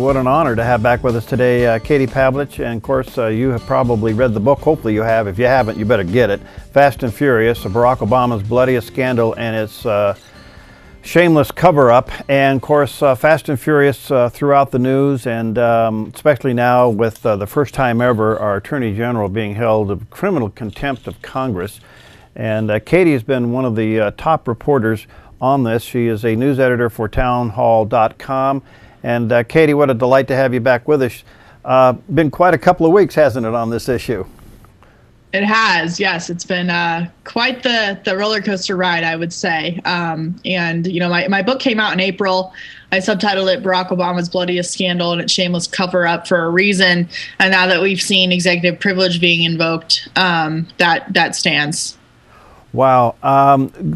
what an honor to have back with us today Katie Pavlich. And of course, you have probably read the book. Hopefully you have. If you haven't, you better get it. Fast and Furious, Barack Obama's bloodiest scandal and its shameless cover-up. And of course, Fast and Furious throughout the news, and especially now with the first time ever our Attorney General being held of criminal contempt of Congress. And Katie has been one of the top reporters on this. She is a news editor for townhall.com. And Katie, what a delight to have you back with us. Been quite a couple of weeks, hasn't it, on this issue? It has, yes. It's been quite the roller coaster ride, I would say. And, you know, my book came out in April. I subtitled it Barack Obama's Bloodiest Scandal and its Shameless Cover-Up for a reason. And now that we've seen executive privilege being invoked, that stands. Wow.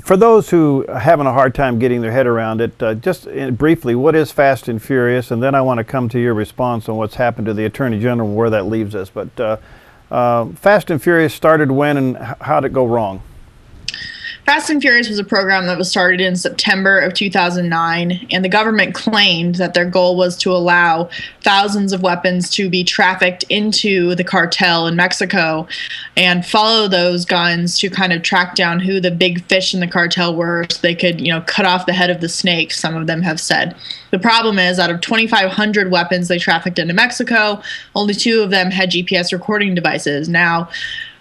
For those who are having a hard time getting their head around it, just briefly, what is Fast and Furious? And then I want to come to your response on what's happened to the Attorney General and where that leaves us. But Fast and Furious started when, and how did it go wrong? Fast and Furious was a program that was started in September of 2009, and the government claimed that their goal was to allow thousands of weapons to be trafficked into the cartel in Mexico and follow those guns to kind of track down who the big fish in the cartel were so they could, cut off the head of the snake, some of them have said. The problem is, out of 2,500 weapons they trafficked into Mexico, only 2 of them had GPS recording devices. Now,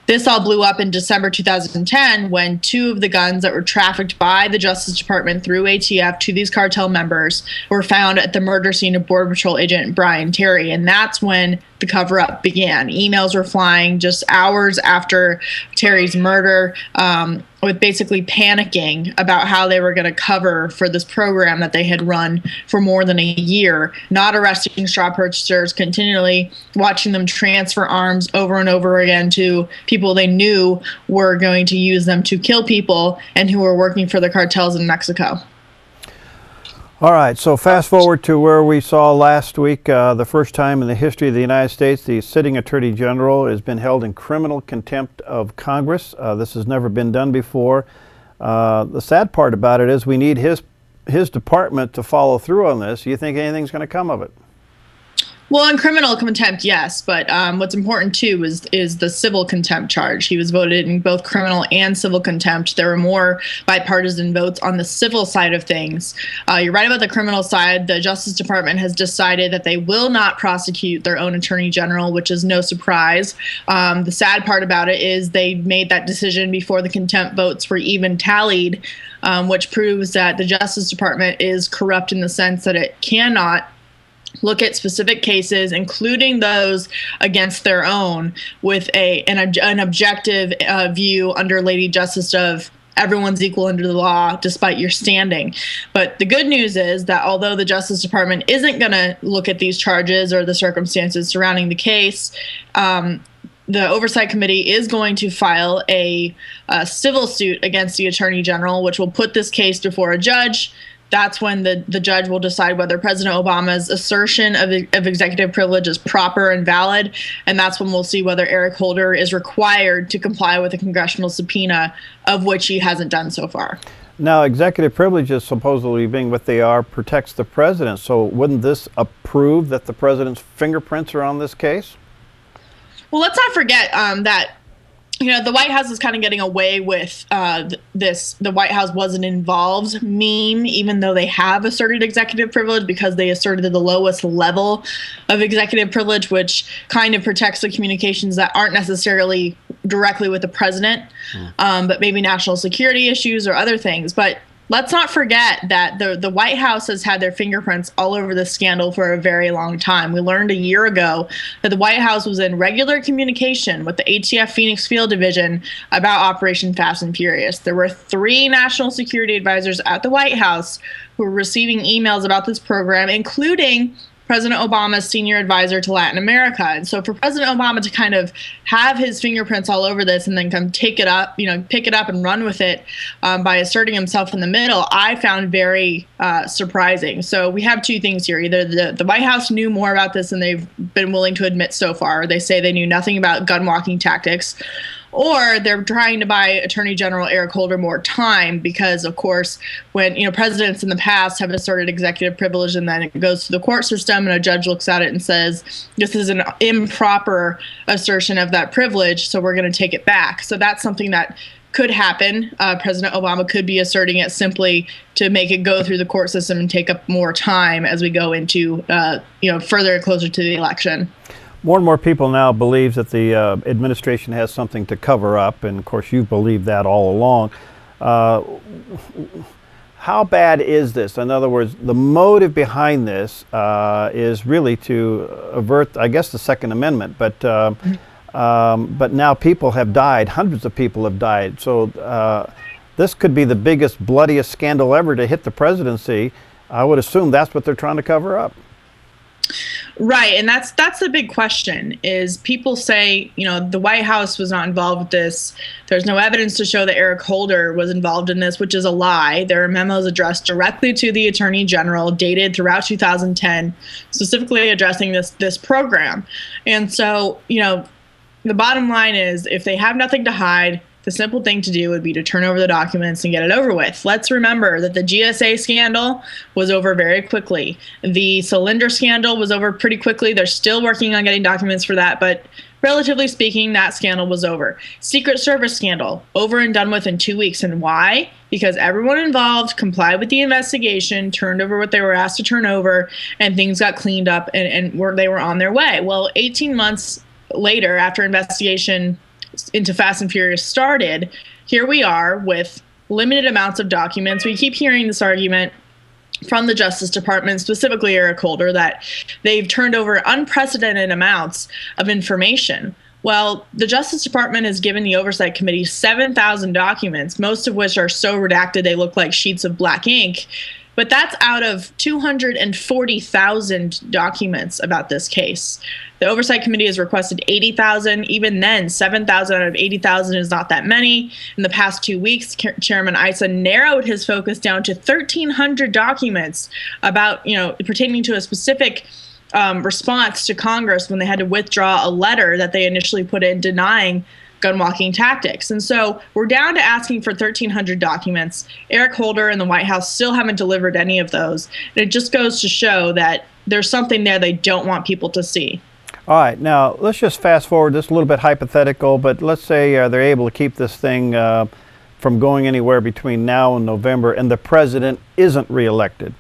this all blew up in December 2010 when 2 of the guns that were trafficked by the Justice Department through ATF to these cartel members were found at the murder scene of Border Patrol agent Brian Terry. And that's when the cover-up began. Emails were flying just hours after Terry's murder, with basically panicking about how they were going to cover for this program that they had run for more than a year, not arresting straw purchasers, continually watching them transfer arms over and over again to people they knew were going to use them to kill people and who were working for the cartels in Mexico. All right, so fast forward to where we saw last week, the first time in the history of the United States, the sitting Attorney General has been held in criminal contempt of Congress. This has never been done before. The sad part about it is we need his department to follow through on this. Do you think anything's going to come of it? Well, in criminal contempt, yes, but what's important too is the civil contempt charge. He was voted in both criminal and civil contempt. There were more bipartisan votes on the civil side of things. You're right about the criminal side. The Justice Department has decided that they will not prosecute their own attorney general, which is no surprise. The sad part about it is they made that decision before the contempt votes were even tallied, which proves that the Justice Department is corrupt in the sense that it cannot look at specific cases, including those against their own, with an objective view under Lady Justice of everyone's equal under the law despite your standing. But the good news is that although the Justice Department isn't going to look at these charges or the circumstances surrounding the case, the Oversight Committee is going to file a civil suit against the Attorney General, which will put this case before a judge. That's when the judge will decide whether President Obama's assertion of executive privilege is proper and valid. And that's when we'll see whether Eric Holder is required to comply with a congressional subpoena, of which he hasn't done so far. Now, executive privileges, supposedly being what they are, protects the president. So wouldn't this prove that the president's fingerprints are on this case? Well, let's not forget that the White House is kind of getting away with this "the White House wasn't involved" meme, even though they have asserted executive privilege, because they asserted the lowest level of executive privilege, which kind of protects the communications that aren't necessarily directly with the president, but maybe national security issues or other things. But let's not forget that the White House has had their fingerprints all over this scandal for a very long time. We learned a year ago that the White House was in regular communication with the ATF Phoenix Field Division about Operation Fast and Furious. There were 3 national security advisors at the White House who were receiving emails about this program, including President Obama's senior advisor to Latin America. And so for President Obama to kind of have his fingerprints all over this and then come pick it up and run with it by asserting himself in the middle, I found very surprising. So we have 2 things here. Either the White House knew more about this than they've been willing to admit so far. They say they knew nothing about gun walking tactics. or they're trying to buy Attorney General Eric Holder more time because, of course, when presidents in the past have asserted executive privilege and then it goes to the court system and a judge looks at it and says this is an improper assertion of that privilege, so we're going to take it back. So that's something that could happen. President Obama could be asserting it simply to make it go through the court system and take up more time as we go into, further and closer to the election. More and more people now believe that the administration has something to cover up, and of course you've believed that all along. How bad is this? In other words, the motive behind this is really to avert, I guess, the Second Amendment, but now people have died, hundreds of people have died. So this could be the biggest, bloodiest scandal ever to hit the presidency. I would assume that's what they're trying to cover up. Right, and that's the big question, is people say, the White House was not involved with this. There's no evidence to show that Eric Holder was involved in this, which is a lie. There are memos addressed directly to the Attorney General, dated throughout 2010, specifically addressing this program. And so, the bottom line is, if they have nothing to hide, the simple thing to do would be to turn over the documents and get it over with. Let's remember that the GSA scandal was over very quickly. The cylinder scandal was over pretty quickly. They're still working on getting documents for that, but relatively speaking, that scandal was over. Secret Service scandal, over and done with in 2 weeks. And why? Because everyone involved complied with the investigation, turned over what they were asked to turn over, and things got cleaned up and they were on their way. Well, 18 months later, after investigation into Fast and Furious started, here we are with limited amounts of documents. We keep hearing this argument from the Justice Department, specifically Eric Holder, that they've turned over unprecedented amounts of information. Well, the Justice Department has given the Oversight Committee 7,000 documents, most of which are so redacted they look like sheets of black ink. But that's out of 240,000 documents about this case. The Oversight Committee has requested 80,000. Even then, 7,000 out of 80,000 is not that many. In the past 2 weeks, Chairman Issa narrowed his focus down to 1,300 documents about, pertaining to a specific response to Congress when they had to withdraw a letter that they initially put in denying gun walking tactics. And so we're down to asking for 1,300 documents. Eric Holder and the White House still haven't delivered any of those. And it just goes to show that there's something there they don't want people to see. All right, now let's just fast forward this a little bit hypothetical, but let's say they're able to keep this thing from going anywhere between now and November, and the president isn't reelected.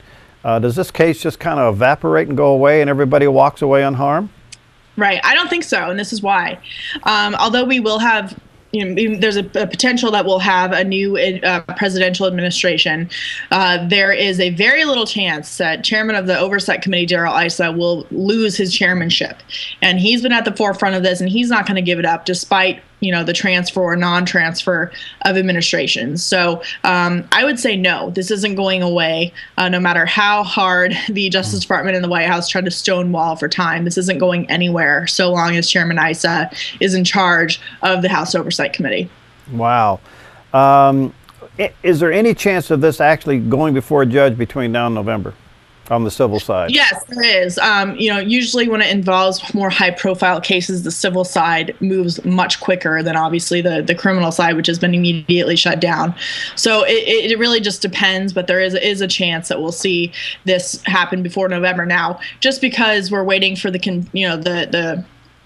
Does this case just kind of evaporate and go away and everybody walks away unharmed? Right. I don't think so, and this is why. Although we will have, there's a potential that we'll have a new presidential administration, there is a very little chance that Chairman of the Oversight Committee, Darrell Issa, will lose his chairmanship. And he's been at the forefront of this, and he's not going to give it up despite the transfer or non-transfer of administrations. So I would say no, this isn't going away. No matter how hard the Justice Department and the White House tried to stonewall for time, this isn't going anywhere so long as Chairman Issa is in charge of the House Oversight Committee. Wow. Is there any chance of this actually going before a judge between now and November on the civil side? Yes, there is. Usually when it involves more high-profile cases, the civil side moves much quicker than obviously the criminal side, which has been immediately shut down. So it really just depends, but there is a chance that we'll see this happen before November. Now, just because we're waiting for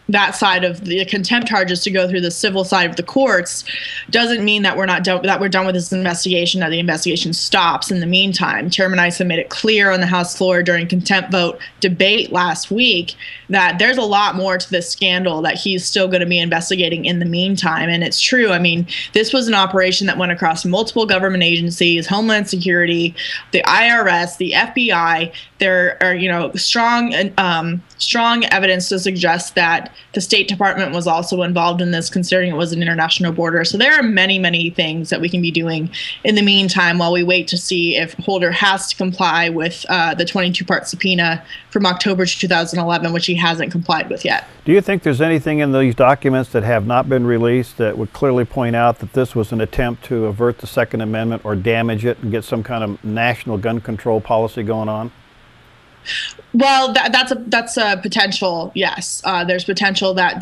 that side of the contempt charges to go through the civil side of the courts doesn't mean that we're done with this investigation, that the investigation stops in the meantime. Chairman Issa made it clear on the House floor during contempt vote debate last week that there's a lot more to this scandal that he's still going to be investigating in the meantime. And it's true. I mean, this was an operation that went across multiple government agencies, Homeland Security, the IRS, the FBI. There are, strong evidence to suggest that the State Department was also involved in this, considering it was an international border. So there are many, many things that we can be doing in the meantime while we wait to see if Holder has to comply with the 22-part subpoena from October 2011, which he hasn't complied with yet. Do you think there's anything in these documents that have not been released that would clearly point out that this was an attempt to avert the Second Amendment or damage it and get some kind of national gun control policy going on? Well, that's a potential. Yes, there's potential that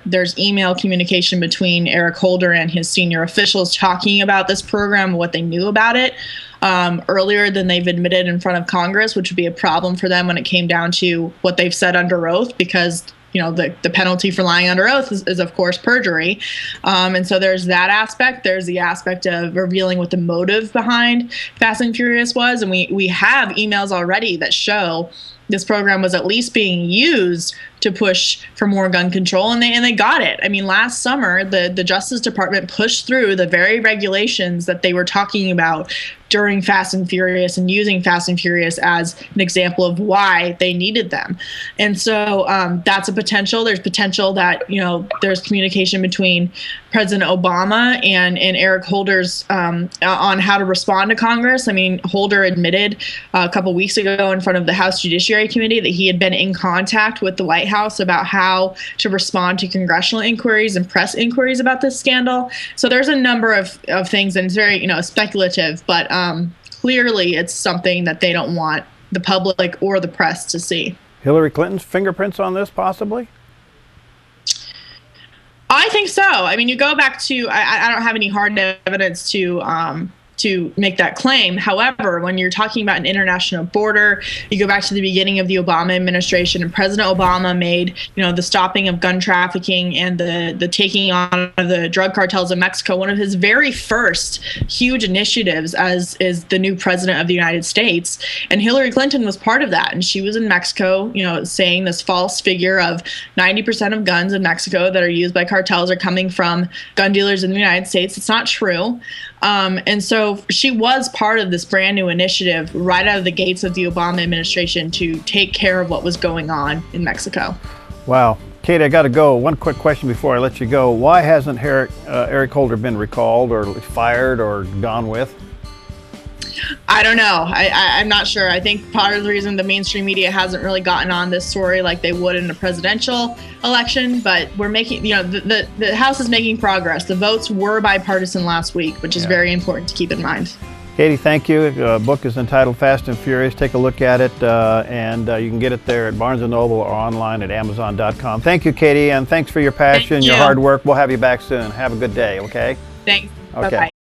there's email communication between Eric Holder and his senior officials talking about this program, what they knew about it earlier than they've admitted in front of Congress, which would be a problem for them when it came down to what they've said under oath, because the penalty for lying under oath is of course perjury. And so there's that aspect. There's the aspect of revealing what the motive behind Fast and Furious was. And we have emails already that show this program was at least being used to push for more gun control, and they got it. I mean, last summer, the Justice Department pushed through the very regulations that they were talking about during Fast and Furious, and using Fast and Furious as an example of why they needed them. And so that's a potential. There's potential that, there's communication between President Obama and Eric Holder's on how to respond to Congress. I mean, Holder admitted a couple weeks ago in front of the House Judiciary Committee that he had been in contact with the White House about how to respond to congressional inquiries and press inquiries about this scandal. So there's a number of things, and it's very, speculative, but clearly it's something that they don't want the public or the press to see. Hillary Clinton's fingerprints on this, possibly? I think so. I mean, you go back to, I don't have any hard evidence to make that claim. However, when you're talking about an international border, you go back to the beginning of the Obama administration, and President Obama made, the stopping of gun trafficking and the taking on of the drug cartels in Mexico one of his very first huge initiatives as is the new president of the United States. And Hillary Clinton was part of that. And she was in Mexico, saying this false figure of 90% of guns in Mexico that are used by cartels are coming from gun dealers in the United States. It's not true. And so she was part of this brand new initiative right out of the gates of the Obama administration to take care of what was going on in Mexico. Wow. Kate, I got to go. One quick question before I let you go. Why hasn't Eric Holder been recalled or fired or gone with? I don't know. I'm not sure. I think part of the reason the mainstream media hasn't really gotten on this story like they would in a presidential election, but we're making, the House is making progress. The votes were bipartisan last week, which is very important to keep in mind. Katie, thank you. The book is entitled Fast and Furious. Take a look at it, and you can get it there at Barnes & Noble or online at Amazon.com. Thank you, Katie, and thanks for your passion, your hard work. We'll have you back soon. Have a good day, okay? Thanks. Okay. Bye-bye.